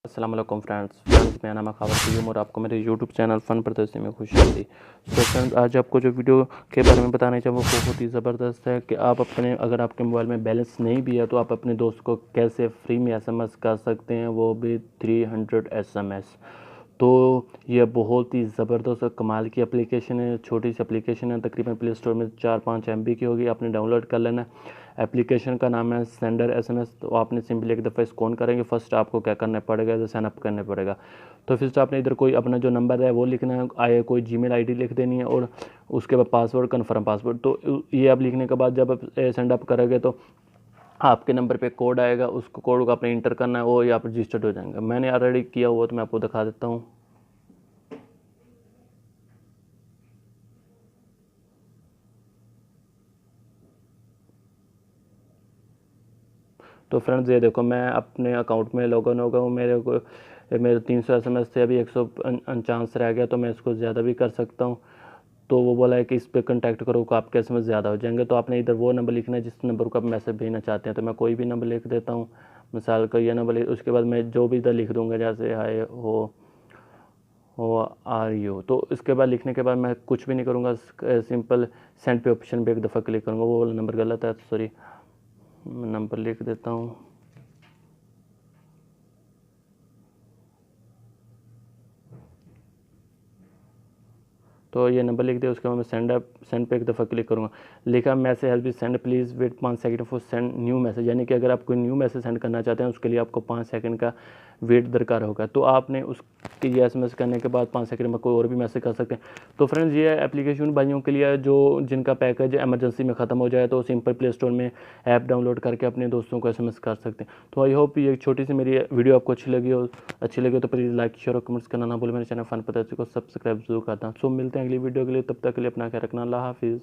अस्सलाम वालेकुम फ्रेंड्स, मेरा नाम है खावर यूम और आपको मेरे यूट्यूब चैनल फ़न प्रदर्शनी में खुशामदी। तो फ्रेंड्स, आज आपको जो वीडियो के बारे में बताना चाहिए वो बहुत ही ज़बरदस्त है कि आप अपने अगर आपके मोबाइल में बैलेंस नहीं भी है तो आप अपने दोस्त को कैसे फ्री में एसएमएस कर सकते हैं, वो भी 300 एसएमएस। तो ये बहुत ही ज़बरदस्त और कमाल की एप्लीकेशन है, छोटी सी एप्लीकेशन है, तकरीबन प्ले स्टोर में 4-5 MB की होगी, आपने डाउनलोड कर लेना है। एप्लीकेशन का नाम है सेंडर एसएमएस। तो आपने सिंपली एक दफ़ा इसको ऑन करेंगे, फर्स्ट आपको क्या करना पड़ेगा, इधर साइन अप करना पड़ेगा। तो फिर आपने इधर कोई अपना जो नंबर है वो लिखना है, आए कोई जीमेल आईडी लिख देनी है और उसके बाद पासवर्ड, कन्फर्म पासवर्ड। तो ये आप लिखने के बाद जब आप सेंड अप करोगे तो आपके नंबर पे कोड आएगा, उस कोड को आपने इंटर करना है, वो यहाँ पर रजिस्टर्ड हो जाएगा। मैंने ऑलरेडी किया हुआ तो मैं आपको दिखा देता हूँ। तो फ्रेंड्स, ये देखो मैं अपने अकाउंट में लॉगिन हो गया हूँ। मेरे 300 एसएमएस थे, अभी 149 रह गया, तो मैं इसको ज़्यादा भी कर सकता हूँ। तो वो बोला है कि इस पर कॉन्टैक्ट करो को आपके एसएमएस ज़्यादा हो जाएंगे। तो आपने इधर वो नंबर लिखना है जिस नंबर को आप मैसेज भेजना चाहते हैं। तो मैं कोई भी नंबर लिख देता हूँ, मिसाल का ये नंबर उसके बाद मैं जो भी इधर लिख दूँगा, जैसे हाय हो आर यू। तो इसके बाद लिखने के बाद मैं कुछ भी नहीं करूँगा, सिंपल सेंड पे ऑप्शन पे एक दफ़ा क्लिक करूँगा। वो वाला नंबर गलत है, सॉरी, नंबर लिख देता हूँ। तो ये नंबर लिख दिया, उसके बाद मैं सेंड पे एक दफ़ा क्लिक करूँगा। लिखा message has been send, please wait 5 second for send new message. यानी कि अगर आप कोई न्यू मैसेज सेंड करना चाहते हैं उसके लिए आपको 5 सेकंड का वेट दरकार होगा। तो आपने उसकी ये एसएमएस करने के बाद 5 सेकंड में कोई और भी मैसेज कर सकते हैं। तो फ्रेंड्स, ये एप्लीकेशन भाइयों के लिए जो जिनका पैकेज एमरजेंसी में ख़त्म हो जाए तो सिंपल प्ले स्टोर में ऐप डाउनलोड करके अपने दोस्तों को एसएमएस कर सकते हैं। तो आई होप ये छोटी सी मेरी वीडियो आपको अच्छी लगी तो प्लीज़ लाइक शेयर और कमेंट्स करना ना भूलें। मेरे चैनल फन प्रदर्शनी को सब्सक्राइब जरूर करना। सो मिलते हैं अगली वीडियो के लिए, तब तक के लिए अपना ख्याल रखना। अल्लाह हाफिज़।